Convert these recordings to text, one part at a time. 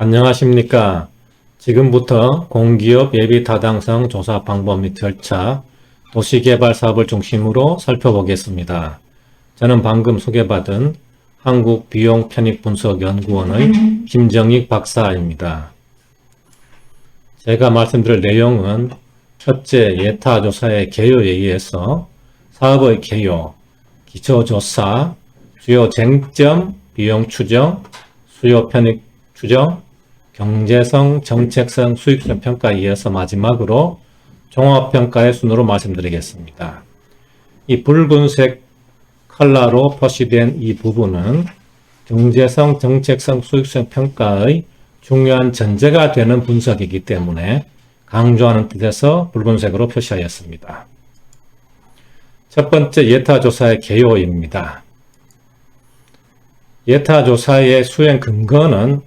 안녕하십니까. 지금부터 공기업 예비타당성 조사 방법 및 절차, 도시개발 사업을 중심으로 살펴보겠습니다. 저는 방금 소개받은 한국비용편익분석연구원의 김정익 박사입니다. 제가 말씀드릴 내용은 첫째, 예타조사의 개요에 의해서 사업의 개요, 기초조사, 주요 쟁점, 비용 추정, 수요 편익 추정, 경제성, 정책성, 수익성 평가에 이어서 마지막으로 종합평가의 순으로 말씀드리겠습니다. 이 붉은색 컬러로 표시된 이 부분은 경제성, 정책성, 수익성 평가의 중요한 전제가 되는 분석이기 때문에 강조하는 뜻에서 붉은색으로 표시하였습니다. 첫 번째, 예타조사의 개요입니다. 예타조사의 수행 근거는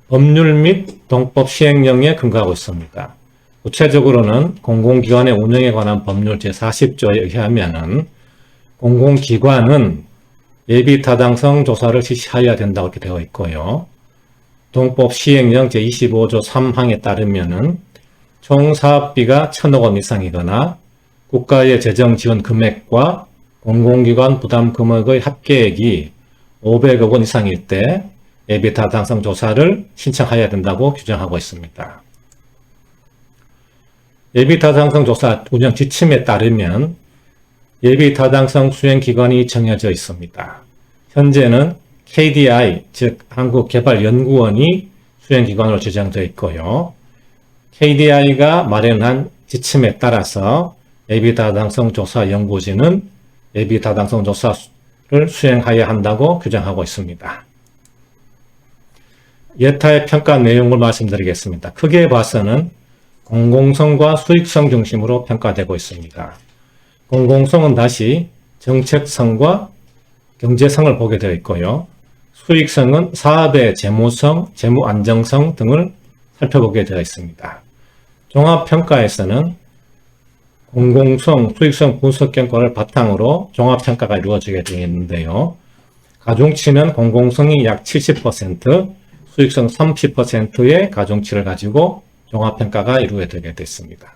법률 및 동법 시행령에 근거하고 있습니다. 구체적으로는 공공기관의 운영에 관한 법률 제40조에 의하면 공공기관은 예비타당성 조사를 실시하여야 된다고 이렇게 되어 있고요. 동법 시행령 제25조 3항에 따르면 총 사업비가 1,000억 원 이상이거나 국가의 재정 지원 금액과 공공기관 부담 금액의 합계액이 500억 원 이상일 때 예비타당성 조사를 신청해야 된다고 규정하고 있습니다. 예비타당성 조사 운영 지침에 따르면 예비타당성 수행기관이 정해져 있습니다. 현재는 KDI, 즉 한국개발연구원이 수행기관으로 지정되어 있고요. KDI가 마련한 지침에 따라서 예비타당성 조사 연구진은 예비타당성 조사를 수행하여야 한다고 규정하고 있습니다. 예타의 평가 내용을 말씀드리겠습니다. 크게 봐서는 공공성과 수익성 중심으로 평가되고 있습니다. 공공성은 다시 정책성과 경제성을 보게 되어 있고요. 수익성은 사업의 재무성, 재무 안정성 등을 살펴보게 되어 있습니다. 종합평가에서는 공공성, 수익성 분석 결과를 바탕으로 종합평가가 이루어지게 되어 있는데요. 가중치는 공공성이 약 70%, 수익성 30%의 가중치를 가지고 종합평가가 이루어지게 됐습니다.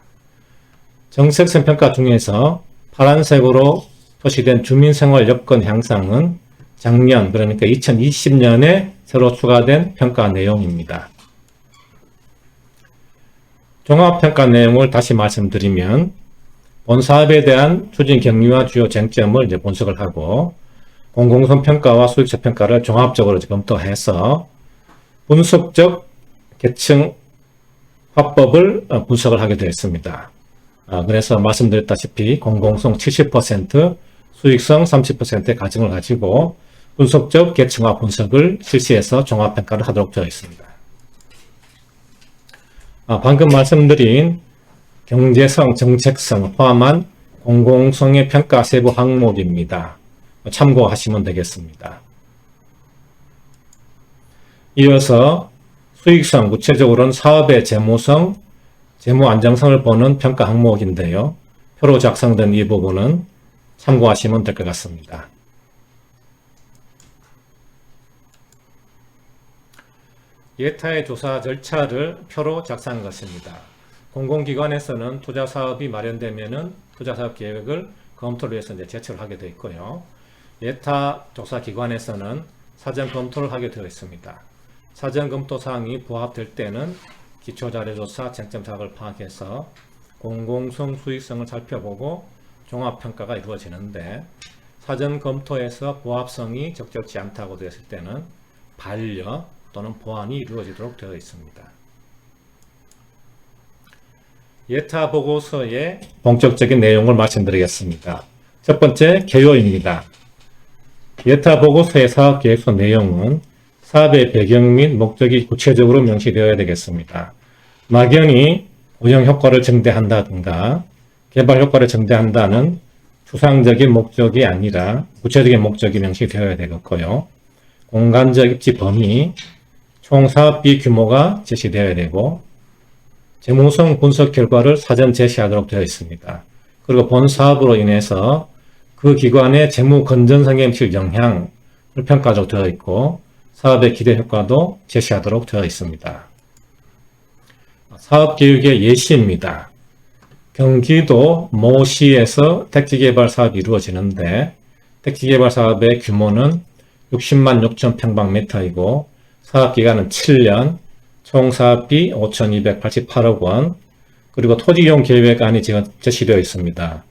정책성 평가 중에서 파란색으로 표시된 주민생활 여건 향상은 작년, 그러니까 2020년에 새로 추가된 평가 내용입니다. 종합평가 내용을 다시 말씀드리면 본 사업에 대한 추진 경위와 주요 쟁점을 이제 분석을 하고 공공성 평가와 수익성 평가를 종합적으로 검토해서 분석적 계층 화법을 분석을 하게 되었습니다. 그래서 말씀드렸다시피 공공성 70%, 수익성 30%의 가정을 가지고 분석적 계층화 분석을 실시해서 종합평가를 하도록 되어 있습니다. 방금 말씀드린 경제성, 정책성 포함한 공공성의 평가 세부 항목입니다. 참고하시면 되겠습니다. 이어서 수익성, 구체적으로는 사업의 재무성, 재무 안정성을 보는 평가 항목인데요. 표로 작성된 이 부분은 참고하시면 될 것 같습니다. 예타의 조사 절차를 표로 작성한 것입니다. 공공기관에서는 투자사업이 마련되면 투자사업 계획을 검토를 위해서 제출을 하게 되어 있고요. 예타 조사기관에서는 사전 검토를 하게 되어 있습니다. 사전 검토 사항이 부합될 때는 기초자료조사 쟁점 사업을 파악해서 공공성, 수익성을 살펴보고 종합평가가 이루어지는데 사전 검토에서 부합성이 적절치 않다고 되었을 때는 반려 또는 보완이 이루어지도록 되어 있습니다. 예타 보고서의 본격적인 내용을 말씀드리겠습니다. 첫 번째, 개요입니다. 예타 보고서의 사업계획서 내용은 사업의 배경 및 목적이 구체적으로 명시되어야 되겠습니다. 막연히 운영 효과를 증대한다든가 개발 효과를 증대한다는 추상적인 목적이 아니라 구체적인 목적이 명시되어야 되겠고요. 공간적 입지 범위, 총 사업비 규모가 제시되어야 되고 재무성 분석 결과를 사전 제시하도록 되어 있습니다. 그리고 본 사업으로 인해서 그 기관의 재무 건전성에 미칠 영향을 평가하도록 되어 있고 사업의 기대 효과도 제시하도록 되어 있습니다. 사업계획의 예시입니다. 경기도 모시에서 택지개발 사업이 이루어지는데 택지개발 사업의 규모는 60만 6천 평방미터이고 사업기간은 7년, 총 사업비 5,288억 원, 그리고 토지이용 계획안이 지금 제시되어 있습니다.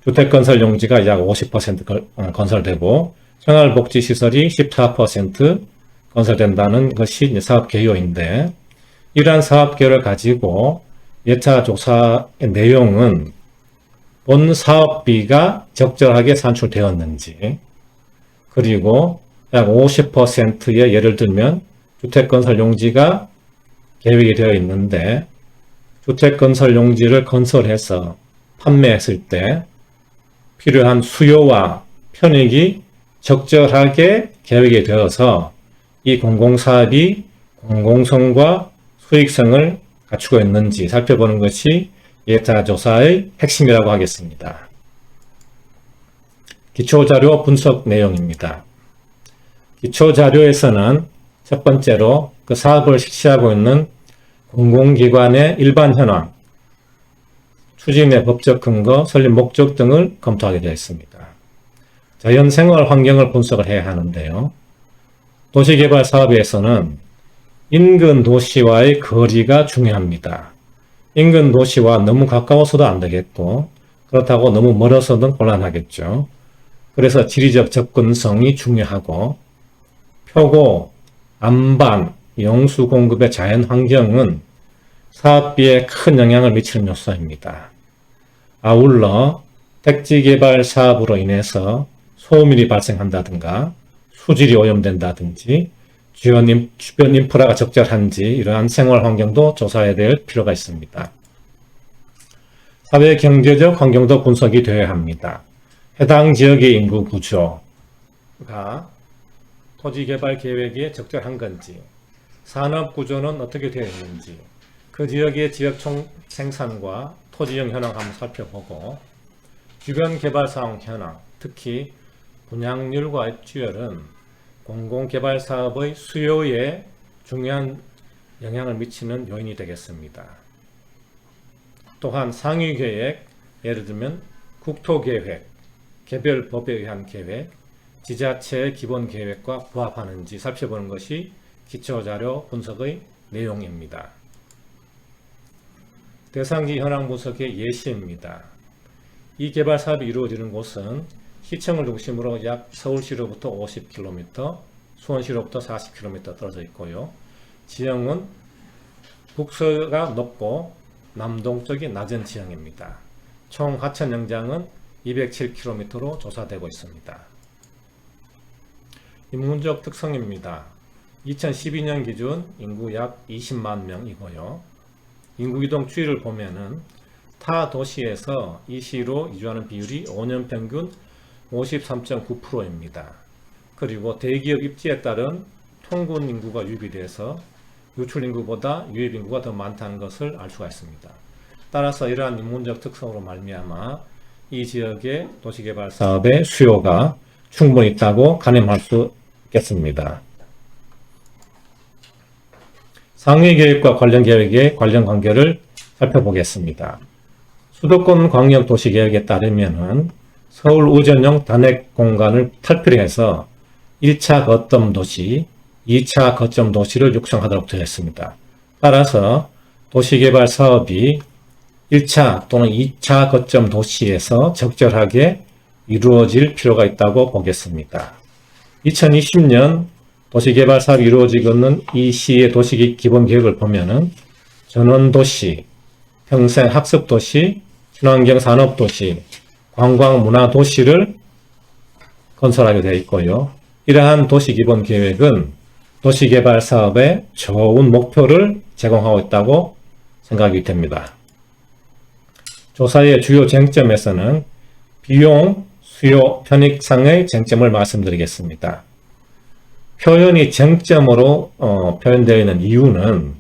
주택건설 용지가 약 50% 건설되고 생활복지시설이 14% 건설된다는 것이 사업 개요인데 이러한 사업 개요를 가지고 예차 조사의 내용은 본 사업비가 적절하게 산출되었는지 그리고 약 50%의 예를 들면 주택건설 용지가 계획이 되어 있는데 주택건설 용지를 건설해서 판매했을 때 필요한 수요와 편익이 적절하게 계획이 되어서 이 공공사업이 공공성과 수익성을 갖추고 있는지 살펴보는 것이 예타조사의 핵심이라고 하겠습니다. 기초자료 분석 내용입니다. 기초자료에서는 첫 번째로 그 사업을 실시하고 있는 공공기관의 일반 현황, 추진의 법적 근거, 설립 목적 등을 검토하게 되어 있습니다. 자연 생활 환경을 분석을 해야 하는데요. 도시개발 사업에서는 인근 도시와의 거리가 중요합니다. 인근 도시와 너무 가까워서도 안 되겠고 그렇다고 너무 멀어서는 곤란하겠죠. 그래서 지리적 접근성이 중요하고 표고, 안반, 용수 공급의 자연 환경은 사업비에 큰 영향을 미치는 요소입니다. 아울러 택지개발 사업으로 인해서 소음이 발생한다든가 수질이 오염된다든지 주변 인프라가 적절한지 이러한 생활 환경도 조사해야 될 필요가 있습니다. 사회 경제적 환경도 분석이 되어야 합니다. 해당 지역의 인구 구조가 토지 개발 계획에 적절한 건지, 산업 구조는 어떻게 되어 있는지, 그 지역의 지역 총 생산과 토지형 현황 한번 살펴보고, 주변 개발 사항 현황, 특히 분양률과 입주율은 공공개발 사업의 수요에 중요한 영향을 미치는 요인이 되겠습니다. 또한 상위계획, 예를 들면 국토계획, 개별 법에 의한 계획, 지자체의 기본계획과 부합하는지 살펴보는 것이 기초자료 분석의 내용입니다. 대상지 현황 분석의 예시입니다. 이 개발 사업이 이루어지는 곳은 시청을 중심으로 약 서울시로부터 50km, 수원시로부터 40km 떨어져 있고요. 지형은 북서가 높고 남동쪽이 낮은 지형입니다. 총 하천 영장은 207km로 조사되고 있습니다. 인문적 특성입니다. 2012년 기준 인구 약 20만 명이고요. 인구이동 추이를 보면은 타 도시에서 이 시로 이주하는 비율이 5년 평균 53.9%입니다. 그리고 대기업 입지에 따른 통군 인구가 유입이 돼서 유출 인구보다 유입 인구가 더 많다는 것을 알 수가 있습니다. 따라서 이러한 인문적 특성으로 말미암아 이 지역의 도시개발 사업의 수요가 충분히 있다고 가늠할 수 있겠습니다. 상위계획과 관련 계획의 관련 관계를 살펴보겠습니다. 수도권 광역도시계획에 따르면 서울 우전용 단핵 공간을 탈피해서 1차 거점 도시, 2차 거점 도시를 육성하도록 되어 있습니다. 따라서 도시개발 사업이 1차 또는 2차 거점 도시에서 적절하게 이루어질 필요가 있다고 보겠습니다. 2020년 도시개발 사업이 이루어지고 있는 이 시의 도시 기본계획을 보면은 전원도시, 평생학습도시, 친환경 산업도시, 관광문화도시를 건설하게 되어 있고요. 이러한 도시기본계획은 도시개발 사업에 좋은 목표를 제공하고 있다고 생각이 됩니다. 조사의 주요 쟁점에서는 비용, 수요, 편익상의 쟁점을 말씀드리겠습니다. 표현이 쟁점으로 표현되어 있는 이유는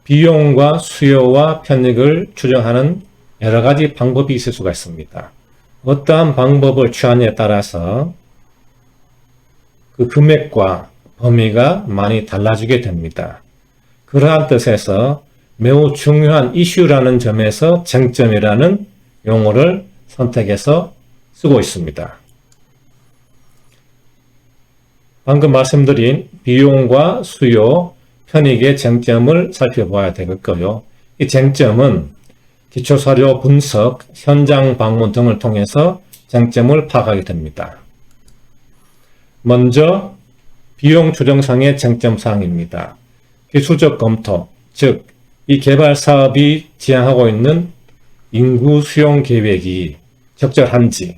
비용과 수요와 편익을 추정하는 여러 가지 방법이 있을 수가 있습니다. 어떠한 방법을 취하느냐에 따라서 그 금액과 범위가 많이 달라지게 됩니다. 그러한 뜻에서 매우 중요한 이슈라는 점에서 쟁점이라는 용어를 선택해서 쓰고 있습니다. 방금 말씀드린 비용과 수요, 편익의 쟁점을 살펴봐야 되겠고요. 이 쟁점은 기초사료 분석, 현장 방문 등을 통해서 쟁점을 파악하게 됩니다. 먼저 비용 추정상의 쟁점사항입니다. 기술적 검토, 즉 이 개발 사업이 지향하고 있는 인구 수용 계획이 적절한지,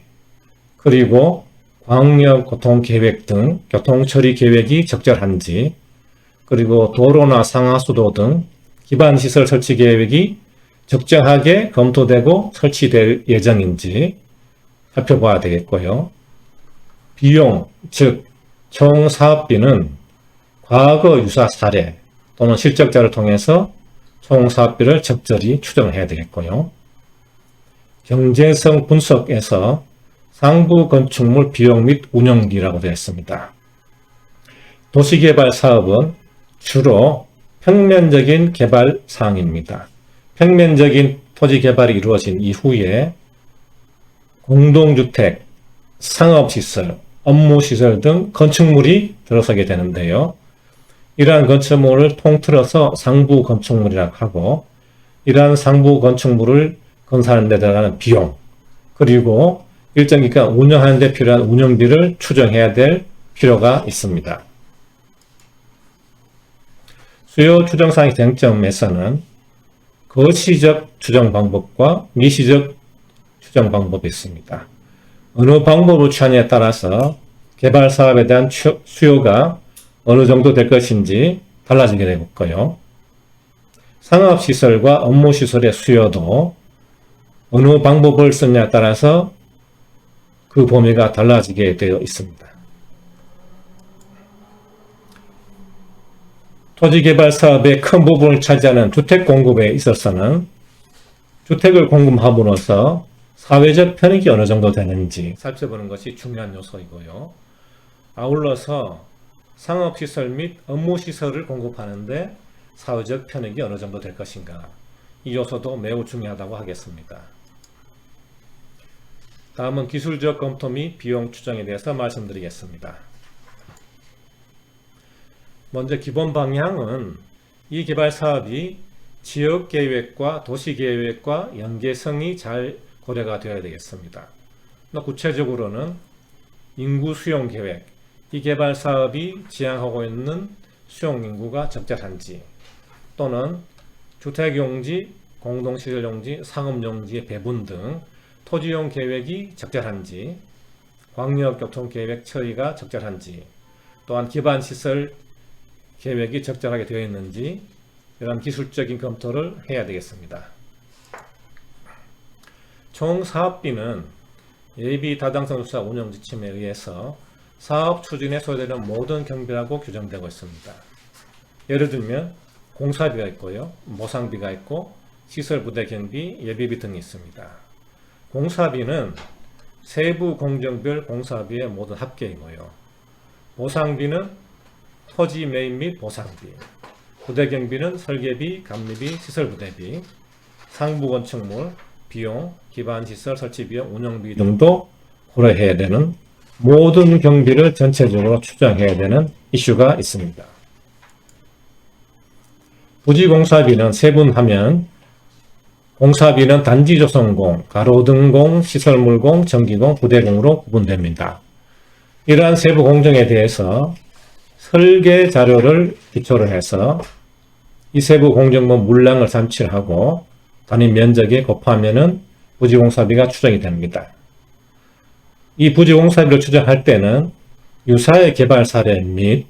그리고 광역 교통 계획 등 교통 처리 계획이 적절한지, 그리고 도로나 상하수도 등 기반 시설 설치 계획이 적정하게 검토되고 설치될 예정인지 살펴봐야 되겠고요. 비용, 즉 총 사업비는 과거 유사 사례 또는 실적자를 통해서 총 사업비를 적절히 추정해야 되겠고요. 경제성 분석에서 상부 건축물 비용 및 운영비라고 되어 있습니다. 도시개발 사업은 주로 평면적인 개발 사항입니다. 평면적인 토지 개발이 이루어진 이후에 공동주택, 상업시설, 업무시설 등 건축물이 들어서게 되는데요. 이러한 건축물을 통틀어서 상부 건축물이라고 하고, 이러한 상부 건축물을 건설하는 데 들어가는 비용, 그리고 일정 기간 운영하는 데 필요한 운영비를 추정해야 될 필요가 있습니다. 수요 추정상의 쟁점에서는 거시적 추정 방법과 미시적 추정 방법이 있습니다. 어느 방법을 취하느냐에 따라서 개발 사업에 대한 수요가 어느 정도 될 것인지 달라지게 되고요. 상업시설과 업무시설의 수요도 어느 방법을 쓰느냐에 따라서 그 범위가 달라지게 되어 있습니다. 토지개발 사업의 큰 부분을 차지하는 주택 공급에 있어서는 주택을 공급함으로써 사회적 편익이 어느 정도 되는지 살펴보는 것이 중요한 요소이고요. 아울러서 상업시설 및 업무시설을 공급하는데 사회적 편익이 어느 정도 될 것인가, 이 요소도 매우 중요하다고 하겠습니다. 다음은 기술적 검토 및 비용 추정에 대해서 말씀드리겠습니다. 먼저 기본 방향은 이 개발 사업이 지역계획과 도시계획과 연계성이 잘 고려가 되어야 되겠습니다. 구체적으로는 인구 수용 계획, 이 개발 사업이 지향하고 있는 수용 인구가 적절한지, 또는 주택용지, 공동시설용지, 상업용지의 배분 등 토지용 계획이 적절한지, 광역교통계획 처리가 적절한지, 또한 기반시설 계획이 적절하게 되어 있는지, 이런 기술적인 검토를 해야 되겠습니다. 총 사업비는 예비 타당성 조사 운영 지침에 의해서 사업 추진에 소요되는 모든 경비라고 규정되고 있습니다. 예를 들면 공사비가 있고요, 모상비가 있고 시설 부대 경비, 예비비 등이 있습니다. 공사비는 세부 공정별 공사비의 모든 합계이고요. 모상비는 토지 매입 및 보상비, 부대 경비는 설계비, 감리비, 시설 부대비, 상부 건축물, 비용, 기반시설 설치 비용, 운영비 등도 고려해야 되는 모든 경비를 전체적으로 추정해야 되는 이슈가 있습니다. 부지공사비는 세분하면 공사비는 단지 조성공, 가로등공, 시설물공, 전기공, 부대공으로 구분됩니다. 이러한 세부 공정에 대해서 설계 자료를 기초로 해서 이 세부 공정본 물량을 산출하고 단위 면적에 곱하면은 부지공사비가 추정이 됩니다. 이 부지공사비를 추정할 때는 유사의 개발 사례 및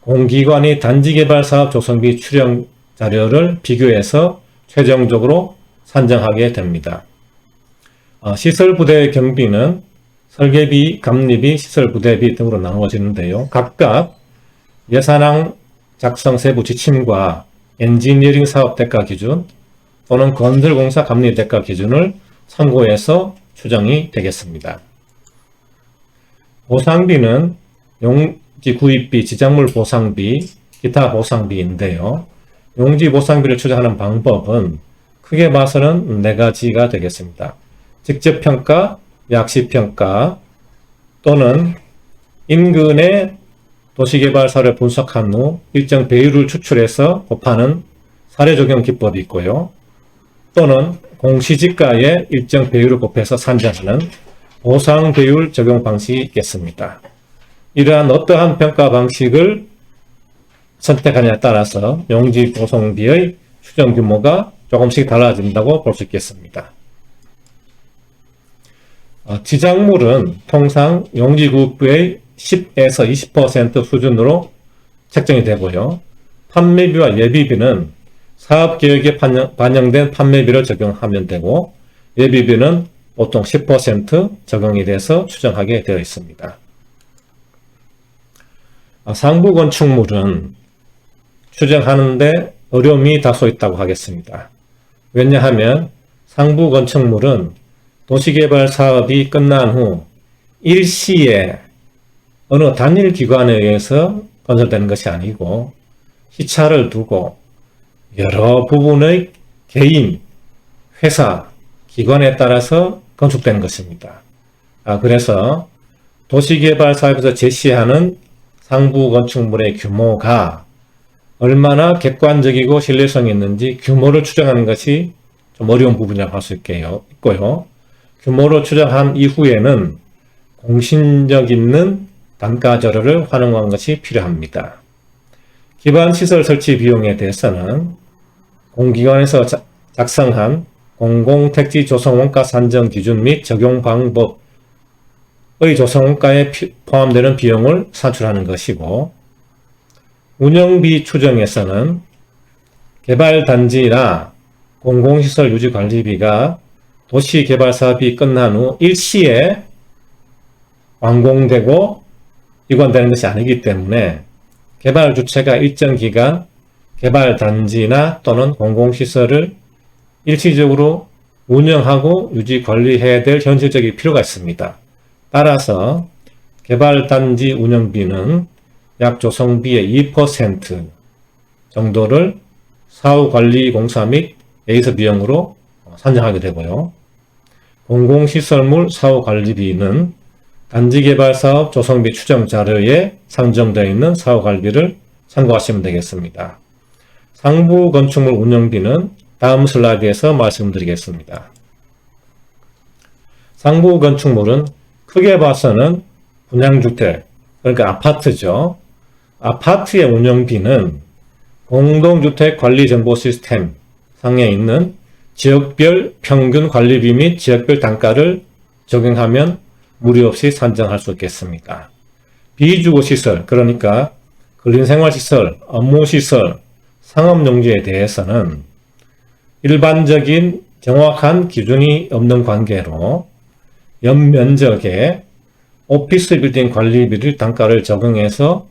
공기관이 단지개발사업 조성비 추정 자료를 비교해서 최종적으로 산정하게 됩니다. 시설부대 경비는 설계비, 감리비, 시설부대비 등으로 나누어지는데요. 각각 예산안 작성 세부 지침과 엔지니어링 사업 대가 기준 또는 건설공사 감리 대가 기준을 참고해서 추정이 되겠습니다. 보상비는 용지 구입비, 지작물 보상비, 기타 보상비인데요. 용지 보상비를 추정하는 방법은 크게 봐서는 네 가지가 되겠습니다. 직접평가, 약시평가 또는 인근의 도시개발사를 분석한 후 일정 배율을 추출해서 곱하는 사례 적용 기법이 있고요. 또는 공시지가의 일정 배율을 곱해서 산정하는 보상 배율 적용 방식이 있겠습니다. 이러한 어떠한 평가 방식을 선택하냐에 따라서 용지 보상비의 추정 규모가 조금씩 달라진다고 볼 수 있겠습니다. 지작물은 통상 용지구입비의 10에서 20% 수준으로 책정이 되고요. 판매비와 예비비는 사업계획에 반영된 판매비를 적용하면 되고 예비비는 보통 10% 적용이 돼서 추정하게 되어 있습니다. 상부 건축물은 추정하는데 어려움이 다소 있다고 하겠습니다. 왜냐하면 상부 건축물은 도시개발 사업이 끝난 후 일시에 어느 단일 기관에 의해서 건설되는 것이 아니고 시차를 두고 여러 부분의 개인, 회사, 기관에 따라서 건축되는 것입니다. 그래서 도시개발 사업에서 제시하는 상부 건축물의 규모가 얼마나 객관적이고 신뢰성이 있는지 규모를 추정하는 것이 좀 어려운 부분이라고 할 수 있고요. 규모를 추정한 이후에는 공신력 있는 단가 자료를 활용한 것이 필요합니다. 기반시설 설치 비용에 대해서는 공기관에서 작성한 공공택지 조성원가 산정 기준 및 적용 방법의 조성원가에 포함되는 비용을 산출하는 것이고, 운영비 추정에서는 개발단지나 공공시설 유지관리비가 도시개발사업이 끝난 후 일시에 완공되고 이관되는 것이 아니기 때문에 개발 주체가 일정 기간 개발단지나 또는 공공시설을 일시적으로 운영하고 유지 관리해야 될 현실적인 필요가 있습니다. 따라서 개발단지 운영비는 약 조성비의 2% 정도를 사후관리공사 및 예의서 비용으로 산정하게 되고요. 공공시설물 사후관리비는 단지개발사업 조성비 추정 자료에 상정되어 있는 사후관리비를 참고하시면 되겠습니다. 상부 건축물 운영비는 다음 슬라이드에서 말씀드리겠습니다. 상부 건축물은 크게 봐서는 분양주택, 그러니까 아파트죠. 아파트의 운영비는 공동주택관리정보 시스템 상에 있는 지역별 평균 관리비 및 지역별 단가를 적용하면 무리 없이 산정할 수 있겠습니다. 비주거시설, 그러니까 근린생활시설, 업무시설, 상업용지에 대해서는 일반적인 정확한 기준이 없는 관계로 연면적에 오피스 빌딩 관리비를 단가를 적용해서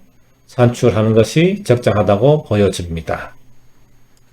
산출하는 것이 적정하다고 보여집니다.